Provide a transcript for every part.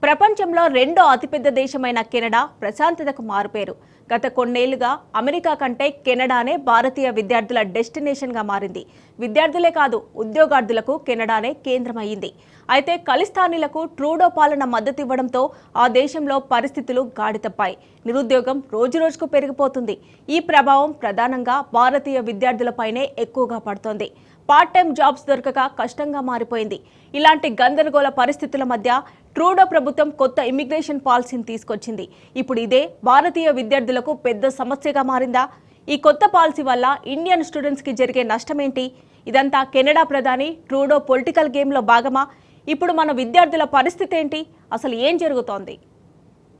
ప్రపంచంలో రెండో అతిపెద్ద దేశమైన కెనడా ప్రశాంతతకు మారుపేరు. గత కొన్నేళ్లుగా అమెరికా కంటే కెనడానే భారతీయ విద్యార్థుల డెస్టినేషన్గా మారింది. విద్యార్థులే కాదు, ఉద్యోగార్థులకు కెనడానే కేంద్రమైంది. అయితే ఖలిస్తానీలకు ట్రూడో పాలన మద్దతు ఇవ్వడంతో ఆ దేశంలో పరిస్థితులు గాడితప్పాయి. నిరుద్యోగం రోజురోజుకు పెరిగిపోతుంది. ఈ ప్రభావం ప్రధానంగా భారతీయ విద్యార్థులపైనే ఎక్కువగా పడుతోంది. పార్ట్ టైం జాబ్స్ దొరకక కష్టంగా మారిపోయింది. ఇలాంటి గందరగోళ పరిస్థితుల మధ్య ట్రూడో ప్రభుత్వం కొత్త ఇమిగ్రేషన్ పాలసీని తీసుకొచ్చింది. ఇప్పుడు ఇదే భారతీయ విద్యార్థులకు పెద్ద సమస్యగా మారిందా? ఈ కొత్త పాలసీ వల్ల ఇండియన్ స్టూడెంట్స్కి జరిగే నష్టమేంటి? ఇదంతా కెనడా ప్రధాని ట్రూడో పొలిటికల్ గేమ్లో భాగమా? ఇప్పుడు మన విద్యార్థుల పరిస్థితి ఏంటి? అసలు ఏం జరుగుతోంది?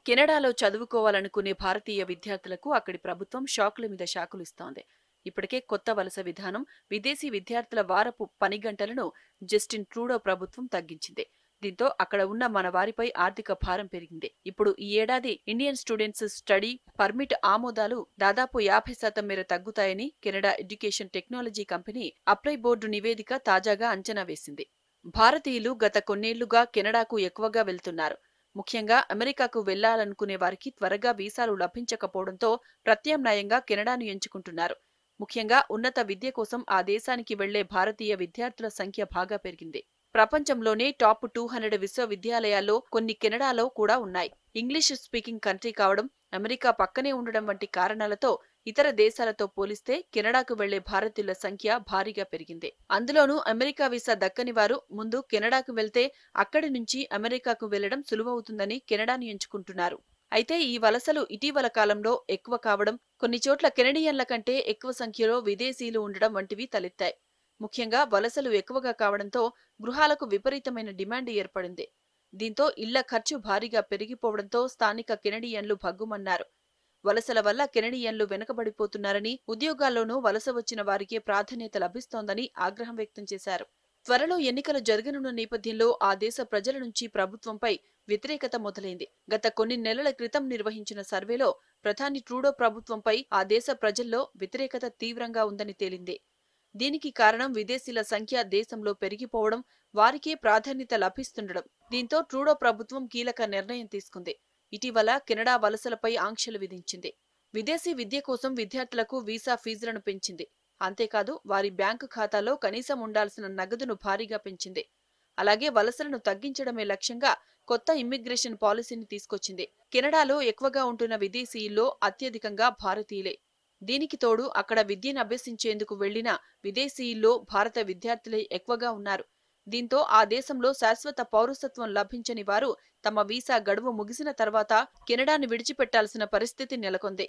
కెనడాలో చదువుకోవాలనుకునే భారతీయ విద్యార్థులకు అక్కడి ప్రభుత్వం షాకుల మీద షాకులు ఇస్తోంది. ఇప్పటికే కొత్త వలస విధానం, విదేశీ విద్యార్థుల వారపు పని గంటలను జస్టిన్ ట్రూడో ప్రభుత్వం తగ్గించింది. దీంతో అక్కడ ఉన్న మన వారిపై ఆర్థిక భారం పెరిగింది. ఇప్పుడు ఈ ఏడాది ఇండియన్ స్టూడెంట్స్ స్టడీ పర్మిట్ ఆమోదాలు దాదాపు 50% మేర తగ్గుతాయని Canada education technology company apply board నివేదిక తాజాగా అంచనా వేసింది. భారతీయులు గత కొన్నేళ్లుగా కెనడాకు ఎక్కువగా వెళ్తున్నారు. ముఖ్యంగా అమెరికాకు వెళ్లాలనుకునే వారికి త్వరగా వీసాలు లభించకపోవడంతో ప్రత్యామ్నాయంగా కెనడాను ఎంచుకుంటున్నారు. ముఖ్యంగా ఉన్నత విద్య కోసం ఆ దేశానికి వెళ్లే భారతీయ విద్యార్థుల సంఖ్య బాగా పెరిగింది. ప్రపంచంలోనే టాప్ 200 విశ్వవిద్యాలయాల్లో కొన్ని కెనడాలో కూడా ఉన్నాయి. ఇంగ్లీష్ స్పీకింగ్ కంట్రీ కావడం, అమెరికా పక్కనే ఉండడం వంటి కారణాలతో ఇతర దేశాలతో పోలిస్తే కెనడాకు వెళ్లే భారతీయుల సంఖ్య భారీగా పెరిగింది. అందులోనూ అమెరికా వీసా దక్కని వారు ముందు కెనడాకు వెళ్తే అక్కడి నుంచి అమెరికాకు వెళ్లడం సులువవుతుందని కెనడాను ఎంచుకుంటున్నారు. అయితే ఈ వలసలు ఇటీవల కాలంలో ఎక్కువ కావడం, కొన్ని చోట్ల కెనడియన్ల కంటే ఎక్కువ సంఖ్యలో విదేశీయులు ఉండడం వంటివి తలెత్తాయి. ముఖ్యంగా వలసలు ఎక్కువగా కావడంతో గృహాలకు విపరీతమైన డిమాండ్ ఏర్పడింది. దీంతో ఇళ్ల ఖర్చు భారీగా పెరిగిపోవడంతో స్థానిక కెనడియన్లు భగ్గుమన్నారు. వలసల వల్ల కెనడియన్లు వెనుకబడిపోతున్నారని, ఉద్యోగాల్లోనూ వలస వచ్చిన వారికే ప్రాధాన్యత లభిస్తోందని ఆగ్రహం వ్యక్తం చేశారు. త్వరలో ఎన్నికలు జరగనున్న నేపథ్యంలో ఆ దేశ ప్రజల నుంచి ప్రభుత్వంపై వ్యతిరేకత మొదలైంది. గత కొన్ని నెలల క్రితం నిర్వహించిన సర్వేలో ప్రధాని ట్రూడో ప్రభుత్వంపై ఆ దేశ ప్రజల్లో వ్యతిరేకత తీవ్రంగా ఉందని తేలింది. దీనికి కారణం విదేశీయుల సంఖ్య దేశంలో పెరిగిపోవడం, వారికే ప్రాధాన్యత లభిస్తుండడం. దీంతో ట్రూడో ప్రభుత్వం కీలక నిర్ణయం తీసుకుంది. ఇటీవల కెనడా వలసలపై ఆంక్షలు విధించింది. విదేశీ విద్య కోసం విద్యార్థులకు వీసా ఫీజులను పెంచింది. అంతేకాదు వారి బ్యాంకు ఖాతాలో కనీసం ఉండాల్సిన నగదును భారీగా పెంచింది. అలాగే వలసలను తగ్గించడమే లక్ష్యంగా కొత్త ఇమ్మిగ్రేషన్ పాలసీని తీసుకొచ్చింది. కెనడాలో ఎక్కువగా ఉంటున్న విదేశీయుల్లో అత్యధికంగా భారతీయులే. దీనికి తోడు అక్కడ విద్యను అభ్యసించేందుకు వెళ్లిన విదేశీయుల్లో భారత విద్యార్థులే ఎక్కువగా ఉన్నారు. దీంతో ఆ దేశంలో శాశ్వత పౌరసత్వం లభించని వారు తమ వీసా గడువు ముగిసిన తర్వాత కెనడాను విడిచిపెట్టాల్సిన పరిస్థితి నెలకొంది.